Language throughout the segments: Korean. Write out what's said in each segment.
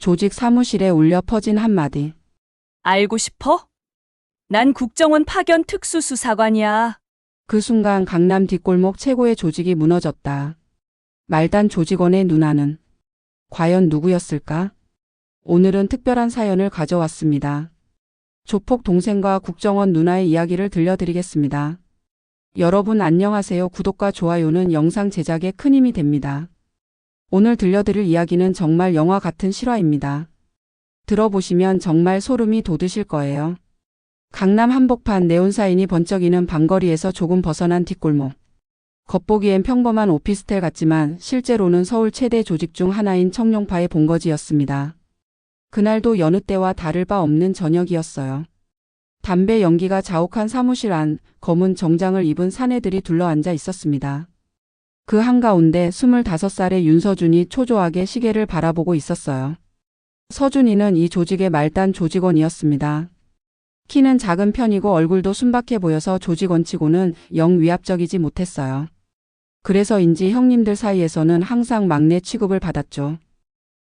조직 사무실에 울려 퍼진 한마디. 알고 싶어? 난 국정원 파견 특수수사관이야. 그 순간 강남 뒷골목 최고의 조직이 무너졌다. 말단 조직원의 누나는 과연 누구였을까? 오늘은 특별한 사연을 가져왔습니다. 조폭 동생과 국정원 누나의 이야기를 들려드리겠습니다. 여러분 안녕하세요. 구독과 좋아요는 영상 제작에 큰 힘이 됩니다. 오늘 들려드릴 이야기는 정말 영화 같은 실화입니다. 들어보시면 정말 소름이 돋으실 거예요. 강남 한복판 네온사인이 번쩍이는 밤거리에서 조금 벗어난 뒷골목. 겉보기엔 평범한 오피스텔 같지만 실제로는 서울 최대 조직 중 하나인 청룡파의 본거지였습니다. 그날도 여느 때와 다를 바 없는 저녁이었어요. 담배 연기가 자욱한 사무실 안, 검은 정장을 입은 사내들이 둘러앉아 있었습니다. 그 한가운데 25살의 윤서준이 초조하게 시계를 바라보고 있었어요. 서준이는 이 조직의 말단 조직원이었습니다. 키는 작은 편이고 얼굴도 순박해 보여서 조직원치고는 영 위압적이지 못했어요. 그래서인지 형님들 사이에서는 항상 막내 취급을 받았죠.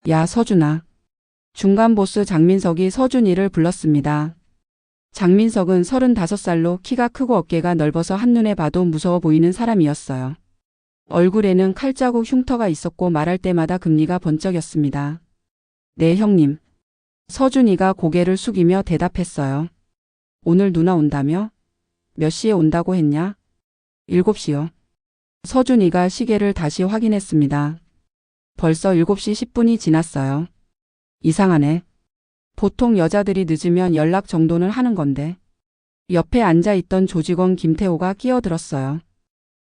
야 서준아. 중간 보스 장민석이 서준이를 불렀습니다. 장민석은 35살로 키가 크고 어깨가 넓어서 한눈에 봐도 무서워 보이는 사람이었어요. 얼굴에는 칼자국 흉터가 있었고 말할 때마다 금리가 번쩍였습니다. 네 형님. 서준이가 고개를 숙이며 대답했어요. 오늘 누나 온다며? 몇 시에 온다고 했냐? 7시요. 서준이가 시계를 다시 확인했습니다. 벌써 7시 10분이 지났어요. 이상하네. 보통 여자들이 늦으면 연락 정도는 하는 건데. 옆에 앉아있던 조직원 김태호가 끼어들었어요.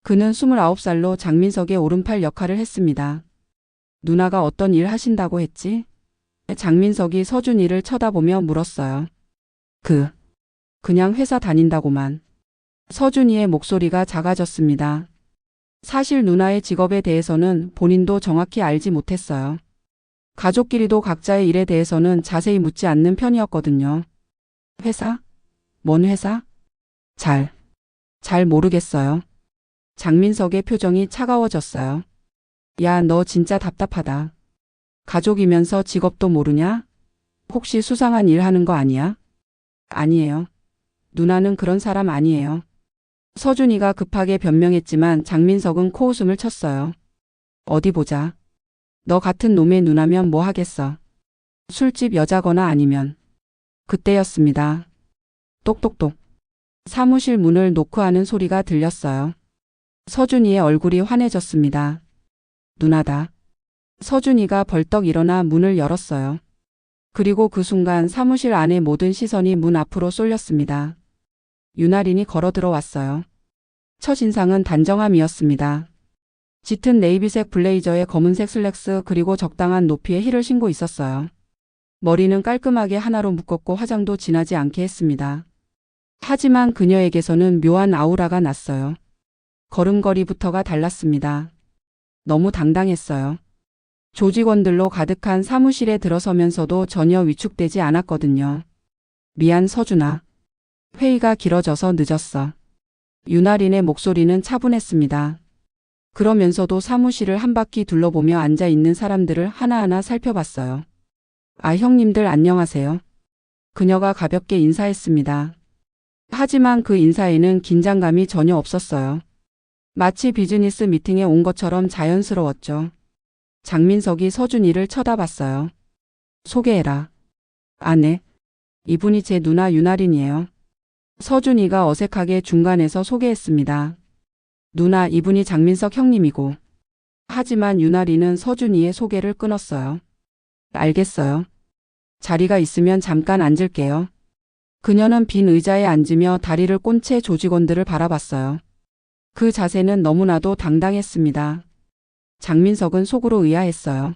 그는 29살로 장민석의 오른팔 역할을 했습니다. 누나가 어떤 일 하신다고 했지? 장민석이 서준이를 쳐다보며 물었어요. 그냥 회사 다닌다고만. 서준이의 목소리가 작아졌습니다. 사실 누나의 직업에 대해서는 본인도 정확히 알지 못했어요. 가족끼리도 각자의 일에 대해서는 자세히 묻지 않는 편이었거든요. 회사? 뭔 회사? 잘 모르겠어요. 장민석의 표정이 차가워졌어요. 야, 너 진짜 답답하다. 가족이면서 직업도 모르냐? 혹시 수상한 일 하는 거 아니야? 아니에요. 누나는 그런 사람 아니에요. 서준이가 급하게 변명했지만 장민석은 코웃음을 쳤어요. 어디 보자. 너 같은 놈의 누나면 뭐 하겠어. 술집 여자거나 아니면. 그때였습니다. 똑똑똑. 사무실 문을 노크하는 소리가 들렸어요. 서준이의 얼굴이 환해졌습니다. 누나다. 서준이가 벌떡 일어나 문을 열었어요. 그리고 그 순간 사무실 안의 모든 시선이 문 앞으로 쏠렸습니다. 윤아린이 걸어 들어왔어요. 첫 인상은 단정함이었습니다. 짙은 네이비색 블레이저에 검은색 슬랙스 그리고 적당한 높이의 힐을 신고 있었어요. 머리는 깔끔하게 하나로 묶었고 화장도 진하지 않게 했습니다. 하지만 그녀에게서는 묘한 아우라가 났어요. 걸음걸이부터가 달랐습니다. 너무 당당했어요. 조직원들로 가득한 사무실에 들어서면서도 전혀 위축되지 않았거든요. 미안 서준아. 회의가 길어져서 늦었어. 윤아린의 목소리는 차분했습니다. 그러면서도 사무실을 한 바퀴 둘러보며 앉아있는 사람들을 하나하나 살펴봤어요. 아 형님들 안녕하세요. 그녀가 가볍게 인사했습니다. 하지만 그 인사에는 긴장감이 전혀 없었어요. 마치 비즈니스 미팅에 온 것처럼 자연스러웠죠. 장민석이 서준이를 쳐다봤어요. 소개해라. 아 네. 이분이 제 누나 윤아린이에요. 서준이가 어색하게 중간에서 소개했습니다. 누나 이분이 장민석 형님이고. 하지만 윤아린은 서준이의 소개를 끊었어요. 알겠어요. 자리가 있으면 잠깐 앉을게요. 그녀는 빈 의자에 앉으며 다리를 꼰 채 조직원들을 바라봤어요. 그 자세는 너무나도 당당했습니다. 장민석은 속으로 의아했어요.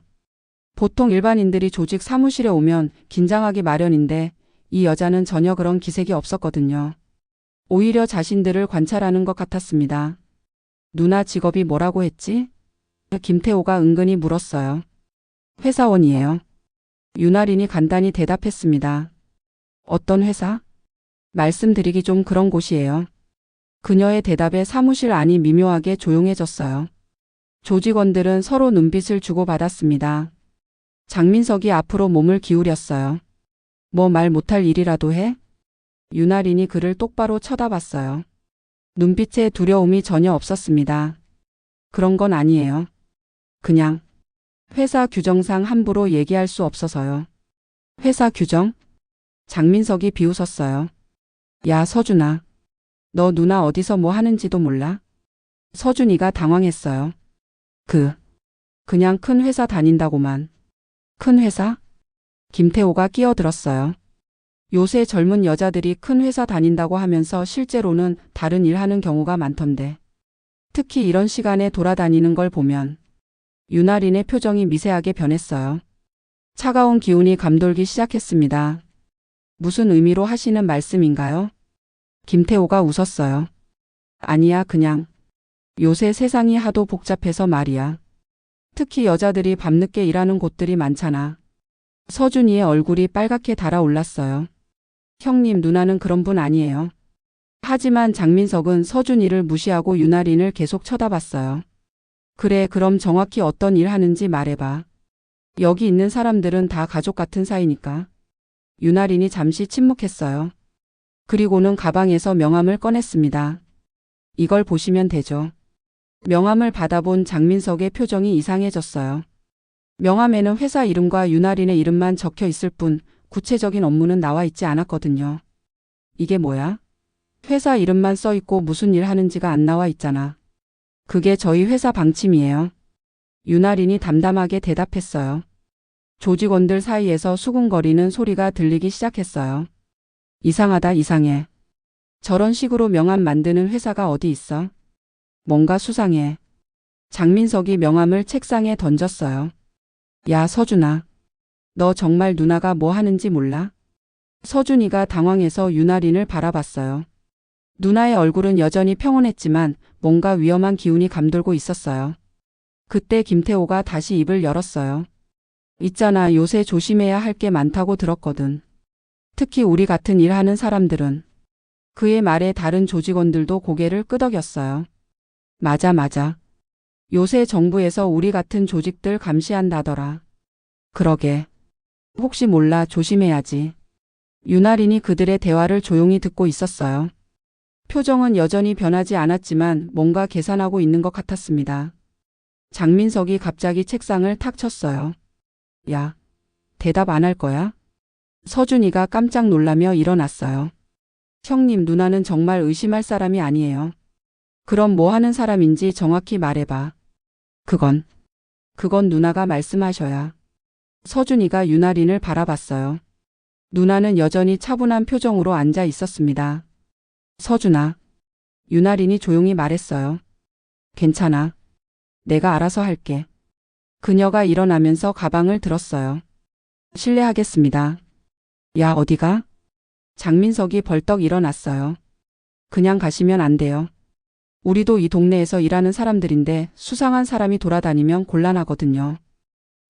보통 일반인들이 조직 사무실에 오면 긴장하기 마련인데 이 여자는 전혀 그런 기색이 없었거든요. 오히려 자신들을 관찰하는 것 같았습니다. 누나 직업이 뭐라고 했지? 김태호가 은근히 물었어요. 회사원이에요. 윤아린이 간단히 대답했습니다. 어떤 회사? 말씀드리기 좀 그런 곳이에요. 그녀의 대답에 사무실 안이 미묘하게 조용해졌어요. 조직원들은 서로 눈빛을 주고받았습니다. 장민석이 앞으로 몸을 기울였어요. 뭐 말 못할 일이라도 해? 윤아린이 그를 똑바로 쳐다봤어요. 눈빛에 두려움이 전혀 없었습니다. 그런 건 아니에요. 그냥 회사 규정상 함부로 얘기할 수 없어서요. 회사 규정? 장민석이 비웃었어요. 야, 서준아. 너 누나 어디서 뭐 하는지도 몰라? 서준이가 당황했어요. 그냥 큰 회사 다닌다고만. 큰 회사? 김태호가 끼어들었어요. 요새 젊은 여자들이 큰 회사 다닌다고 하면서 실제로는 다른 일 하는 경우가 많던데. 특히 이런 시간에 돌아다니는 걸 보면 윤아린의 표정이 미세하게 변했어요. 차가운 기운이 감돌기 시작했습니다. 무슨 의미로 하시는 말씀인가요? 김태호가 웃었어요. 아니야, 그냥. 요새 세상이 하도 복잡해서 말이야. 특히 여자들이 밤늦게 일하는 곳들이 많잖아. 서준이의 얼굴이 빨갛게 달아올랐어요. 형님, 누나는 그런 분 아니에요. 하지만 장민석은 서준이를 무시하고 윤아린을 계속 쳐다봤어요. 그래, 그럼 정확히 어떤 일 하는지 말해봐. 여기 있는 사람들은 다 가족 같은 사이니까. 윤아린이 잠시 침묵했어요. 그리고는 가방에서 명함을 꺼냈습니다. 이걸 보시면 되죠. 명함을 받아본 장민석의 표정이 이상해졌어요. 명함에는 회사 이름과 윤아린의 이름만 적혀 있을 뿐 구체적인 업무는 나와 있지 않았거든요. 이게 뭐야? 회사 이름만 써 있고 무슨 일 하는지가 안 나와 있잖아. 그게 저희 회사 방침이에요. 윤아린이 담담하게 대답했어요. 조직원들 사이에서 수군거리는 소리가 들리기 시작했어요. 이상하다, 이상해. 저런 식으로 명함 만드는 회사가 어디 있어? 뭔가 수상해. 장민석이 명함을 책상에 던졌어요. 야, 서준아. 너 정말 누나가 뭐 하는지 몰라? 서준이가 당황해서 윤아린을 바라봤어요. 누나의 얼굴은 여전히 평온했지만 뭔가 위험한 기운이 감돌고 있었어요. 그때 김태호가 다시 입을 열었어요. 있잖아, 요새 조심해야 할 게 많다고 들었거든. 특히 우리 같은 일하는 사람들은. 그의 말에 다른 조직원들도 고개를 끄덕였어요. 맞아. 요새 정부에서 우리 같은 조직들 감시한다더라. 그러게. 혹시 몰라, 조심해야지. 윤아린이 그들의 대화를 조용히 듣고 있었어요. 표정은 여전히 변하지 않았지만 뭔가 계산하고 있는 것 같았습니다. 장민석이 갑자기 책상을 탁 쳤어요. 야, 대답 안 할 거야? 서준이가 깜짝 놀라며 일어났어요. 형님, 누나는 정말 의심할 사람이 아니에요. 그럼 뭐 하는 사람인지 정확히 말해봐. 그건 누나가 말씀하셔야. 서준이가 윤아린을 바라봤어요. 누나는 여전히 차분한 표정으로 앉아 있었습니다. 서준아. 윤아린이 조용히 말했어요. 괜찮아. 내가 알아서 할게. 그녀가 일어나면서 가방을 들었어요. 실례하겠습니다. 야, 어디가? 장민석이 벌떡 일어났어요. 그냥 가시면 안 돼요. 우리도 이 동네에서 일하는 사람들인데 수상한 사람이 돌아다니면 곤란하거든요.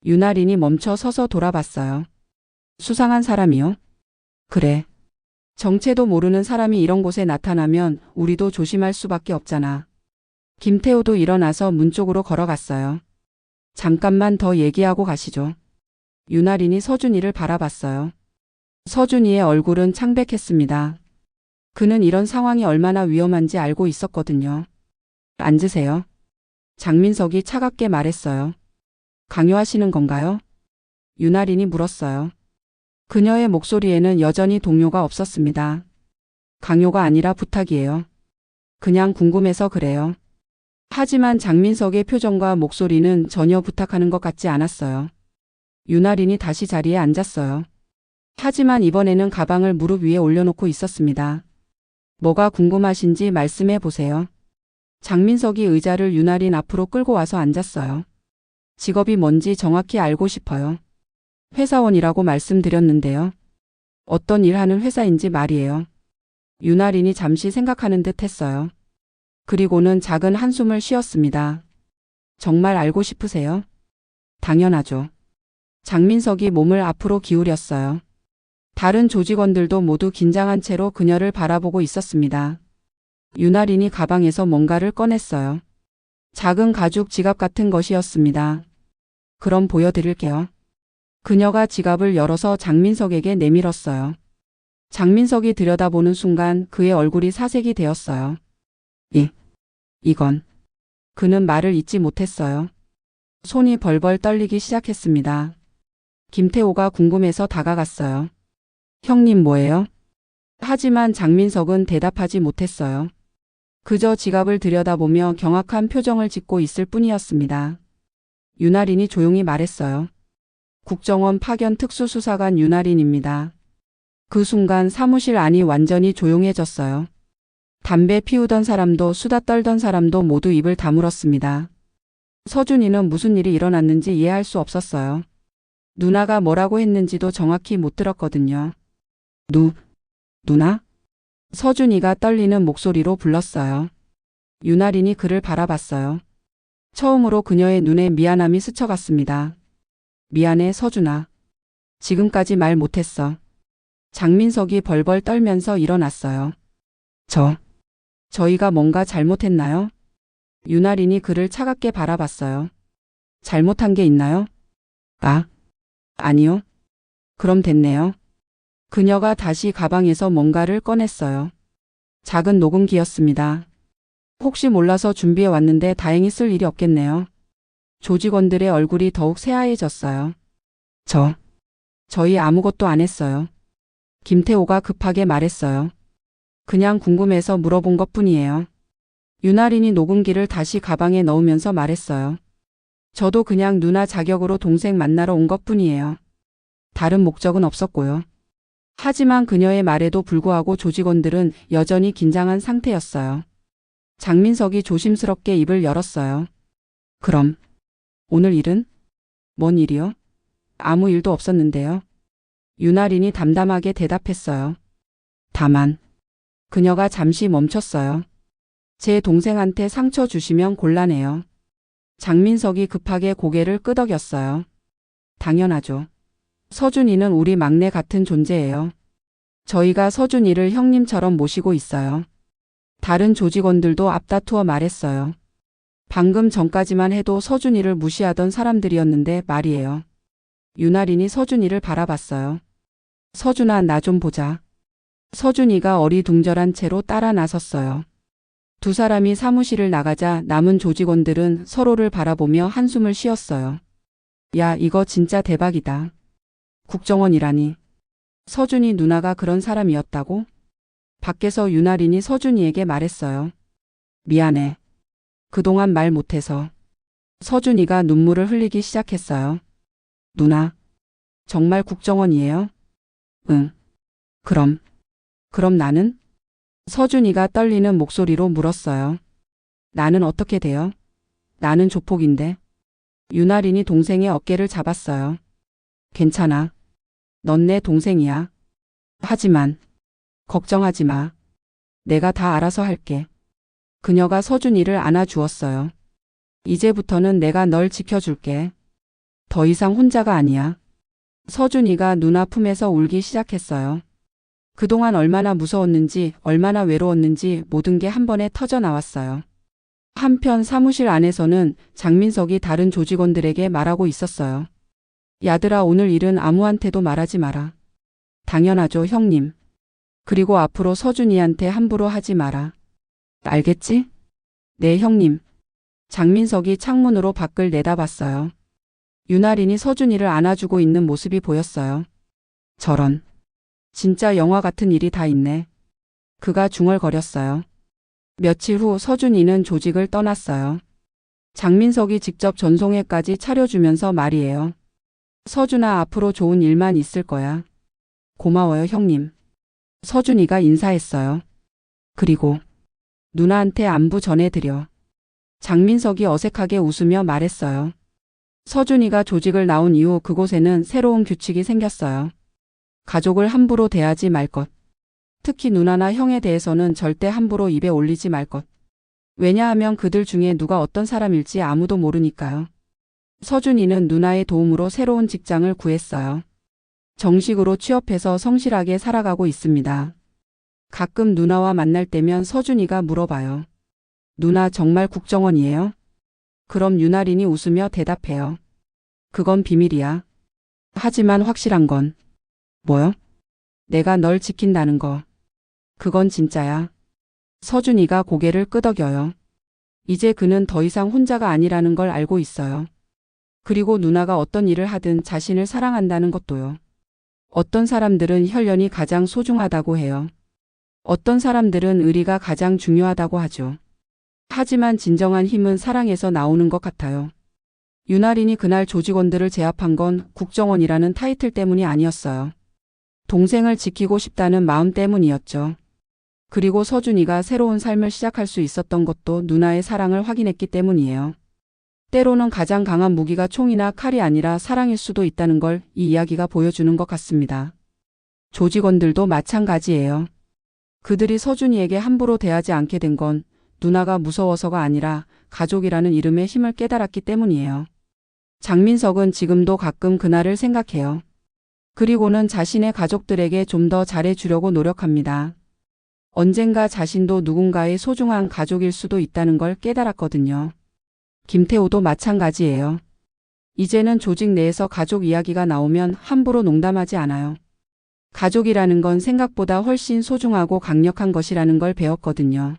윤아린이 멈춰 서서 돌아봤어요. 수상한 사람이요? 그래. 정체도 모르는 사람이 이런 곳에 나타나면 우리도 조심할 수밖에 없잖아. 김태호도 일어나서 문 쪽으로 걸어갔어요. 잠깐만 더 얘기하고 가시죠. 윤아린이 서준이를 바라봤어요. 서준이의 얼굴은 창백했습니다. 그는 이런 상황이 얼마나 위험한지 알고 있었거든요. 앉으세요. 장민석이 차갑게 말했어요. 강요하시는 건가요? 윤아린이 물었어요. 그녀의 목소리에는 여전히 동요가 없었습니다. 강요가 아니라 부탁이에요. 그냥 궁금해서 그래요. 하지만 장민석의 표정과 목소리는 전혀 부탁하는 것 같지 않았어요. 윤아린이 다시 자리에 앉았어요. 하지만 이번에는 가방을 무릎 위에 올려놓고 있었습니다. 뭐가 궁금하신지 말씀해 보세요. 장민석이 의자를 윤아린 앞으로 끌고 와서 앉았어요. 직업이 뭔지 정확히 알고 싶어요. 회사원이라고 말씀드렸는데요. 어떤 일하는 회사인지 말이에요. 윤아린이 잠시 생각하는 듯 했어요. 그리고는 작은 한숨을 쉬었습니다. 정말 알고 싶으세요? 당연하죠. 장민석이 몸을 앞으로 기울였어요. 다른 조직원들도 모두 긴장한 채로 그녀를 바라보고 있었습니다. 윤아린이 가방에서 뭔가를 꺼냈어요. 작은 가죽 지갑 같은 것이었습니다. 그럼 보여드릴게요. 그녀가 지갑을 열어서 장민석에게 내밀었어요. 장민석이 들여다보는 순간 그의 얼굴이 사색이 되었어요. 이건. 그는 말을 잇지 못했어요. 손이 벌벌 떨리기 시작했습니다. 김태호가 궁금해서 다가갔어요. 형님 뭐예요? 하지만 장민석은 대답하지 못했어요. 그저 지갑을 들여다보며 경악한 표정을 짓고 있을 뿐이었습니다. 윤아린이 조용히 말했어요. 국정원 파견 특수수사관 윤아린입니다. 그 순간 사무실 안이 완전히 조용해졌어요. 담배 피우던 사람도 수다 떨던 사람도 모두 입을 다물었습니다. 서준이는 무슨 일이 일어났는지 이해할 수 없었어요. 누나가 뭐라고 했는지도 정확히 못 들었거든요. 누나? 서준이가 떨리는 목소리로 불렀어요. 윤아린이 그를 바라봤어요. 처음으로 그녀의 눈에 미안함이 스쳐갔습니다. 미안해 서준아. 지금까지 말 못했어. 장민석이 벌벌 떨면서 일어났어요. 저희가 뭔가 잘못했나요? 윤아린이 그를 차갑게 바라봤어요. 잘못한 게 있나요? 아니요. 그럼 됐네요. 그녀가 다시 가방에서 뭔가를 꺼냈어요. 작은 녹음기였습니다. 혹시 몰라서 준비해 왔는데 다행히 쓸 일이 없겠네요. 조직원들의 얼굴이 더욱 새하얘졌어요. 저희 아무것도 안 했어요. 김태호가 급하게 말했어요. 그냥 궁금해서 물어본 것뿐이에요. 윤아린이 녹음기를 다시 가방에 넣으면서 말했어요. 저도 그냥 누나 자격으로 동생 만나러 온 것뿐이에요. 다른 목적은 없었고요. 하지만 그녀의 말에도 불구하고 조직원들은 여전히 긴장한 상태였어요. 장민석이 조심스럽게 입을 열었어요. 그럼 오늘 일은? 뭔 일이요? 아무 일도 없었는데요. 윤아린이 담담하게 대답했어요. 다만 그녀가 잠시 멈췄어요. 제 동생한테 상처 주시면 곤란해요. 장민석이 급하게 고개를 끄덕였어요. 당연하죠. 서준이는 우리 막내 같은 존재예요. 저희가 서준이를 형님처럼 모시고 있어요. 다른 조직원들도 앞다투어 말했어요. 방금 전까지만 해도 서준이를 무시하던 사람들이었는데 말이에요. 윤아린이 서준이를 바라봤어요. 서준아, 나 좀 보자. 서준이가 어리둥절한 채로 따라 나섰어요. 두 사람이 사무실을 나가자 남은 조직원들은 서로를 바라보며 한숨을 쉬었어요. 야, 이거 진짜 대박이다. 국정원이라니. 서준이 누나가 그런 사람이었다고? 밖에서 윤아린이 서준이에게 말했어요. 미안해. 그동안 말 못해서. 서준이가 눈물을 흘리기 시작했어요. 누나, 정말 국정원이에요? 응. 그럼 나는? 서준이가 떨리는 목소리로 물었어요. 나는 어떻게 돼요? 나는 조폭인데. 윤아린이 동생의 어깨를 잡았어요. 괜찮아. 넌 내 동생이야. 하지만 걱정하지 마. 내가 다 알아서 할게. 그녀가 서준이를 안아주었어요. 이제부터는 내가 널 지켜줄게. 더 이상 혼자가 아니야. 서준이가 누나 품에서 울기 시작했어요. 그동안 얼마나 무서웠는지, 얼마나 외로웠는지 모든 게 한 번에 터져 나왔어요. 한편 사무실 안에서는 장민석이 다른 조직원들에게 말하고 있었어요. 야들아, 오늘 일은 아무한테도 말하지 마라. 당연하죠, 형님. 그리고 앞으로 서준이한테 함부로 하지 마라. 알겠지? 네, 형님. 장민석이 창문으로 밖을 내다봤어요. 윤아린이 서준이를 안아주고 있는 모습이 보였어요. 저런. 진짜 영화 같은 일이 다 있네. 그가 중얼거렸어요. 며칠 후 서준이는 조직을 떠났어요. 장민석이 직접 전송회까지 차려주면서 말이에요. 서준아, 앞으로 좋은 일만 있을 거야. 고마워요, 형님. 서준이가 인사했어요. 그리고 누나한테 안부 전해드려. 장민석이 어색하게 웃으며 말했어요. 서준이가 조직을 나온 이후 그곳에는 새로운 규칙이 생겼어요. 가족을 함부로 대하지 말 것. 특히 누나나 형에 대해서는 절대 함부로 입에 올리지 말 것. 왜냐하면 그들 중에 누가 어떤 사람일지 아무도 모르니까요. 서준이는 누나의 도움으로 새로운 직장을 구했어요. 정식으로 취업해서 성실하게 살아가고 있습니다. 가끔 누나와 만날 때면 서준이가 물어봐요. 누나 정말 국정원이에요? 그럼 윤아린이 웃으며 대답해요. 그건 비밀이야. 하지만 확실한 건 뭐요? 내가 널 지킨다는 거. 그건 진짜야. 서준이가 고개를 끄덕여요. 이제 그는 더 이상 혼자가 아니라는 걸 알고 있어요. 그리고 누나가 어떤 일을 하든 자신을 사랑한다는 것도요. 어떤 사람들은 혈연이 가장 소중하다고 해요. 어떤 사람들은 의리가 가장 중요하다고 하죠. 하지만 진정한 힘은 사랑에서 나오는 것 같아요. 윤아린이 그날 조직원들을 제압한 건 국정원이라는 타이틀 때문이 아니었어요. 동생을 지키고 싶다는 마음 때문이었죠. 그리고 서준이가 새로운 삶을 시작할 수 있었던 것도 누나의 사랑을 확인했기 때문이에요. 때로는 가장 강한 무기가 총이나 칼이 아니라 사랑일 수도 있다는 걸 이 이야기가 보여주는 것 같습니다. 조직원들도 마찬가지예요. 그들이 서준이에게 함부로 대하지 않게 된 건 누나가 무서워서가 아니라 가족이라는 이름의 힘을 깨달았기 때문이에요. 장민석은 지금도 가끔 그날을 생각해요. 그리고는 자신의 가족들에게 좀 더 잘해주려고 노력합니다. 언젠가 자신도 누군가의 소중한 가족일 수도 있다는 걸 깨달았거든요. 김태호도 마찬가지예요. 이제는 조직 내에서 가족 이야기가 나오면 함부로 농담하지 않아요. 가족이라는 건 생각보다 훨씬 소중하고 강력한 것이라는 걸 배웠거든요.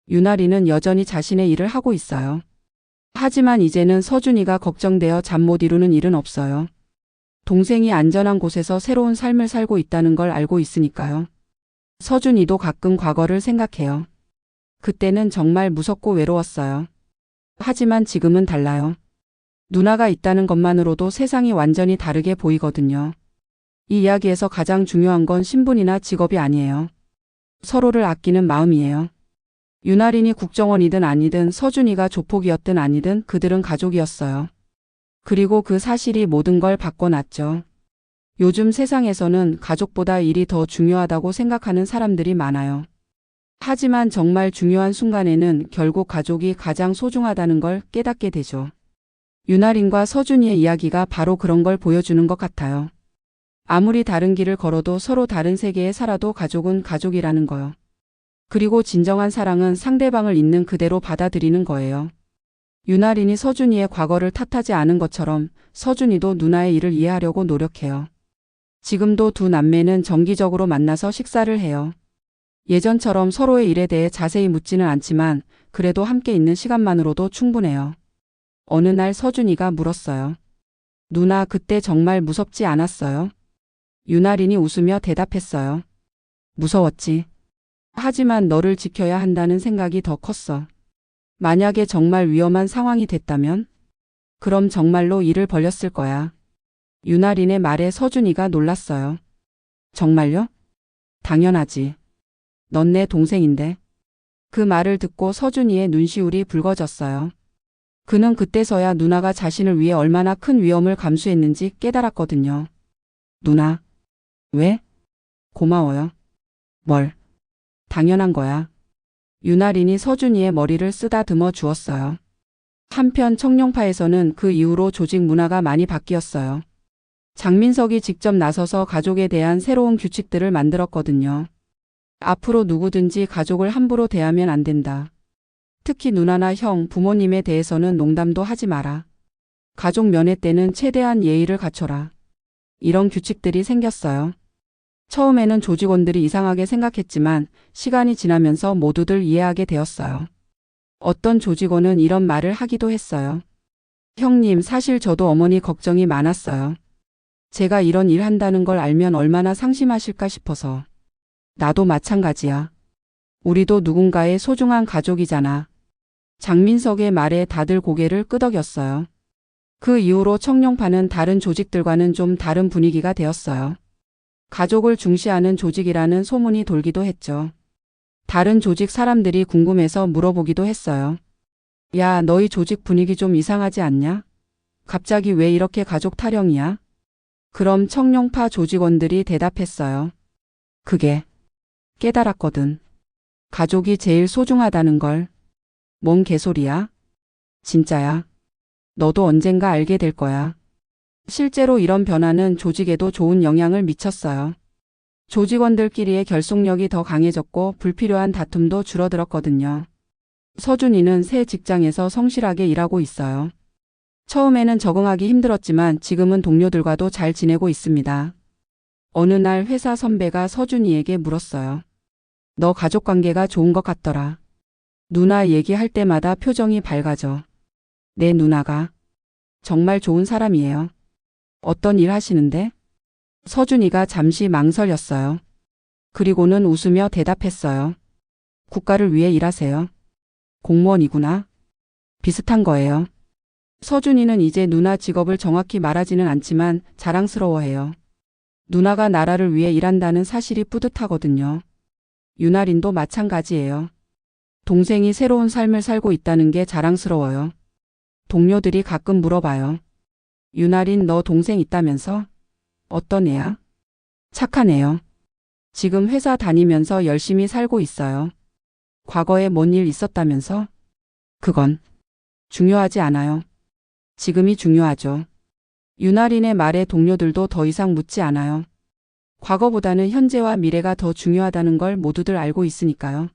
윤아리는 여전히 자신의 일을 하고 있어요. 하지만 이제는 서준이가 걱정되어 잠 못 이루는 일은 없어요. 동생이 안전한 곳에서 새로운 삶을 살고 있다는 걸 알고 있으니까요. 서준이도 가끔 과거를 생각해요. 그때는 정말 무섭고 외로웠어요. 하지만 지금은 달라요. 누나가 있다는 것만으로도 세상이 완전히 다르게 보이거든요. 이 이야기에서 가장 중요한 건 신분이나 직업이 아니에요. 서로를 아끼는 마음이에요. 윤아린이 국정원이든 아니든 서준이가 조폭이었든 아니든 그들은 가족이었어요. 그리고 그 사실이 모든 걸 바꿔놨죠. 요즘 세상에서는 가족보다 일이 더 중요하다고 생각하는 사람들이 많아요. 하지만 정말 중요한 순간에는 결국 가족이 가장 소중하다는 걸 깨닫게 되죠. 윤아린과 서준이의 이야기가 바로 그런 걸 보여주는 것 같아요. 아무리 다른 길을 걸어도 서로 다른 세계에 살아도 가족은 가족이라는 거요. 그리고 진정한 사랑은 상대방을 있는 그대로 받아들이는 거예요. 윤아린이 서준이의 과거를 탓하지 않은 것처럼 서준이도 누나의 일을 이해하려고 노력해요. 지금도 두 남매는 정기적으로 만나서 식사를 해요. 예전처럼 서로의 일에 대해 자세히 묻지는 않지만 그래도 함께 있는 시간만으로도 충분해요. 어느 날 서준이가 물었어요. 누나, 그때 정말 무섭지 않았어요? 윤아린이 웃으며 대답했어요. 무서웠지. 하지만 너를 지켜야 한다는 생각이 더 컸어. 만약에 정말 위험한 상황이 됐다면? 그럼 정말로 일을 벌렸을 거야. 윤아린의 말에 서준이가 놀랐어요. 정말요? 당연하지. 넌 내 동생인데. 그 말을 듣고 서준이의 눈시울이 붉어졌어요. 그는 그때서야 누나가 자신을 위해 얼마나 큰 위험을 감수했는지 깨달았거든요. 누나. 왜? 고마워요. 뭘? 당연한 거야. 윤아린이 서준이의 머리를 쓰다듬어 주었어요. 한편 청룡파에서는 그 이후로 조직 문화가 많이 바뀌었어요. 장민석이 직접 나서서 가족에 대한 새로운 규칙들을 만들었거든요. 앞으로 누구든지 가족을 함부로 대하면 안 된다. 특히 누나나 형, 부모님에 대해서는 농담도 하지 마라. 가족 면회 때는 최대한 예의를 갖춰라. 이런 규칙들이 생겼어요. 처음에는 조직원들이 이상하게 생각했지만 시간이 지나면서 모두들 이해하게 되었어요. 어떤 조직원은 이런 말을 하기도 했어요. 형님, 사실 저도 어머니 걱정이 많았어요. 제가 이런 일 한다는 걸 알면 얼마나 상심하실까 싶어서. 나도 마찬가지야. 우리도 누군가의 소중한 가족이잖아. 장민석의 말에 다들 고개를 끄덕였어요. 그 이후로 청룡파는 다른 조직들과는 좀 다른 분위기가 되었어요. 가족을 중시하는 조직이라는 소문이 돌기도 했죠. 다른 조직 사람들이 궁금해서 물어보기도 했어요. 야, 너희 조직 분위기 좀 이상하지 않냐? 갑자기 왜 이렇게 가족 타령이야? 그럼 청룡파 조직원들이 대답했어요. 그게 깨달았거든. 가족이 제일 소중하다는 걸. 뭔 개소리야? 진짜야. 너도 언젠가 알게 될 거야. 실제로 이런 변화는 조직에도 좋은 영향을 미쳤어요. 조직원들끼리의 결속력이 더 강해졌고 불필요한 다툼도 줄어들었거든요. 서준이는 새 직장에서 성실하게 일하고 있어요. 처음에는 적응하기 힘들었지만 지금은 동료들과도 잘 지내고 있습니다. 어느 날 회사 선배가 서준이에게 물었어요. 너 가족 관계가 좋은 것 같더라. 누나 얘기할 때마다 표정이 밝아져. 내 누나가 정말 좋은 사람이에요. 어떤 일 하시는데? 서준이가 잠시 망설였어요. 그리고는 웃으며 대답했어요. 국가를 위해 일하세요. 공무원이구나. 비슷한 거예요. 서준이는 이제 누나 직업을 정확히 말하지는 않지만 자랑스러워해요. 누나가 나라를 위해 일한다는 사실이 뿌듯하거든요. 유나린도 마찬가지예요. 동생이 새로운 삶을 살고 있다는 게 자랑스러워요. 동료들이 가끔 물어봐요. 유나린 너 동생 있다면서? 어떤 애야? 착한 애요. 지금 회사 다니면서 열심히 살고 있어요. 과거에 뭔 일 있었다면서? 그건 중요하지 않아요. 지금이 중요하죠. 유나린의 말에 동료들도 더 이상 묻지 않아요. 과거보다는 현재와 미래가 더 중요하다는 걸 모두들 알고 있으니까요.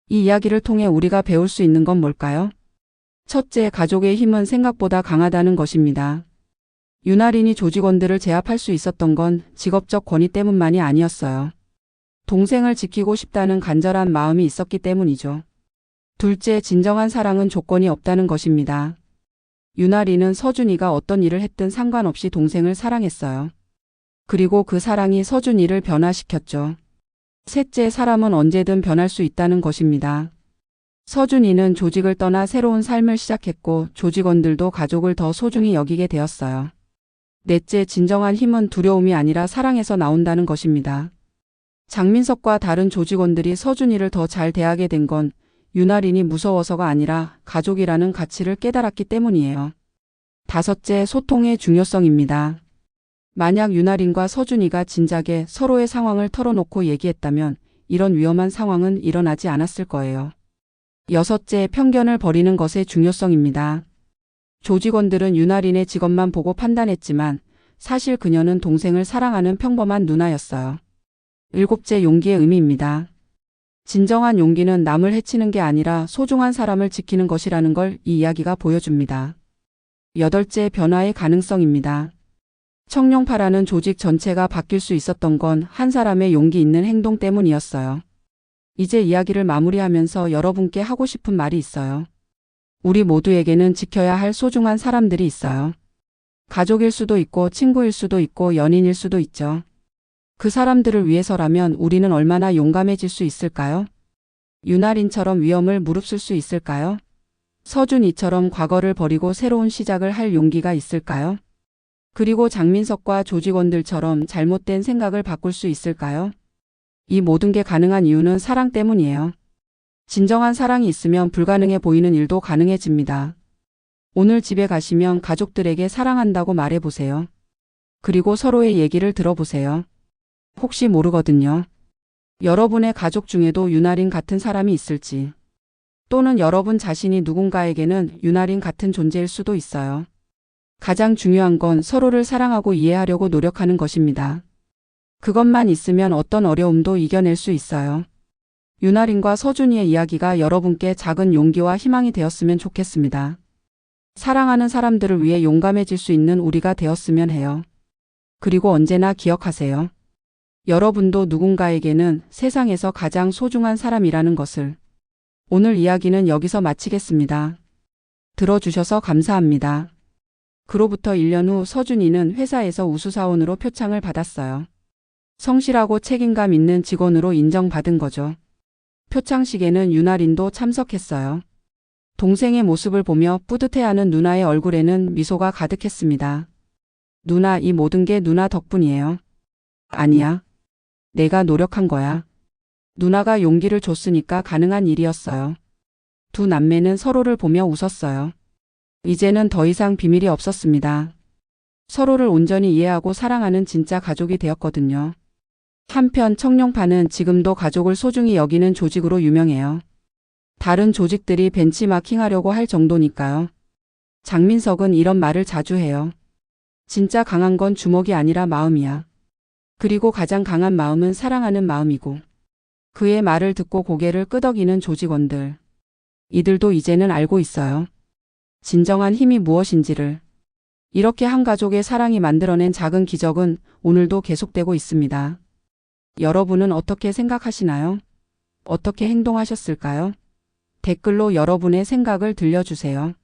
이 이야기를 통해 우리가 배울 수 있는 건 뭘까요? 첫째, 가족의 힘은 생각보다 강하다는 것입니다. 유나린이 조직원들을 제압할 수 있었던 건 직업적 권위 때문만이 아니었어요. 동생을 지키고 싶다는 간절한 마음이 있었기 때문이죠. 둘째, 진정한 사랑은 조건이 없다는 것입니다. 유나린은 서준이가 어떤 일을 했든 상관없이 동생을 사랑했어요. 그리고 그 사랑이 서준이를 변화시켰죠. 셋째, 사람은 언제든 변할 수 있다는 것입니다. 서준이는 조직을 떠나 새로운 삶을 시작했고 조직원들도 가족을 더 소중히 여기게 되었어요. 넷째, 진정한 힘은 두려움이 아니라 사랑에서 나온다는 것입니다. 장민석과 다른 조직원들이 서준이를 더 잘 대하게 된 건 유나린이 무서워서가 아니라 가족이라는 가치를 깨달았기 때문이에요. 다섯째, 소통의 중요성입니다. 만약 유나린과 서준이가 진작에 서로의 상황을 털어놓고 얘기했다면 이런 위험한 상황은 일어나지 않았을 거예요. 여섯째, 편견을 버리는 것의 중요성입니다. 조직원들은 유나린의 직업만 보고 판단했지만 사실 그녀는 동생을 사랑하는 평범한 누나였어요. 일곱째, 용기의 의미입니다. 진정한 용기는 남을 해치는 게 아니라 소중한 사람을 지키는 것이라는 걸 이 이야기가 보여줍니다. 여덟째, 변화의 가능성입니다. 청룡파라는 조직 전체가 바뀔 수 있었던 건 한 사람의 용기 있는 행동 때문이었어요. 이제 이야기를 마무리하면서 여러분께 하고 싶은 말이 있어요. 우리 모두에게는 지켜야 할 소중한 사람들이 있어요. 가족일 수도 있고 친구일 수도 있고 연인일 수도 있죠. 그 사람들을 위해서라면 우리는 얼마나 용감해질 수 있을까요? 유나린처럼 위험을 무릅쓸 수 있을까요? 서준이처럼 과거를 버리고 새로운 시작을 할 용기가 있을까요? 그리고 장민석과 조직원들처럼 잘못된 생각을 바꿀 수 있을까요? 이 모든 게 가능한 이유는 사랑 때문이에요. 진정한 사랑이 있으면 불가능해 보이는 일도 가능해집니다. 오늘 집에 가시면 가족들에게 사랑한다고 말해보세요. 그리고 서로의 얘기를 들어보세요. 혹시 모르거든요. 여러분의 가족 중에도 유나린 같은 사람이 있을지, 또는 여러분 자신이 누군가에게는 유나린 같은 존재일 수도 있어요. 가장 중요한 건 서로를 사랑하고 이해하려고 노력하는 것입니다. 그것만 있으면 어떤 어려움도 이겨낼 수 있어요. 유나린과 서준이의 이야기가 여러분께 작은 용기와 희망이 되었으면 좋겠습니다. 사랑하는 사람들을 위해 용감해질 수 있는 우리가 되었으면 해요. 그리고 언제나 기억하세요. 여러분도 누군가에게는 세상에서 가장 소중한 사람이라는 것을. 오늘 이야기는 여기서 마치겠습니다. 들어주셔서 감사합니다. 그로부터 1년 후 서준이는 회사에서 우수사원으로 표창을 받았어요. 성실하고 책임감 있는 직원으로 인정받은 거죠. 표창식에는 유나린도 참석했어요. 동생의 모습을 보며 뿌듯해하는 누나의 얼굴에는 미소가 가득했습니다. 누나, 이 모든 게 누나 덕분이에요. 아니야. 내가 노력한 거야. 누나가 용기를 줬으니까 가능한 일이었어요. 두 남매는 서로를 보며 웃었어요. 이제는 더 이상 비밀이 없었습니다. 서로를 온전히 이해하고 사랑하는 진짜 가족이 되었거든요. 한편 청룡파는 지금도 가족을 소중히 여기는 조직으로 유명해요. 다른 조직들이 벤치마킹하려고 할 정도니까요. 장민석은 이런 말을 자주 해요. 진짜 강한 건 주먹이 아니라 마음이야. 그리고 가장 강한 마음은 사랑하는 마음이고. 그의 말을 듣고 고개를 끄덕이는 조직원들. 이들도 이제는 알고 있어요. 진정한 힘이 무엇인지를. 이렇게 한 가족의 사랑이 만들어낸 작은 기적은 오늘도 계속되고 있습니다. 여러분은 어떻게 생각하시나요? 어떻게 행동하셨을까요? 댓글로 여러분의 생각을 들려주세요.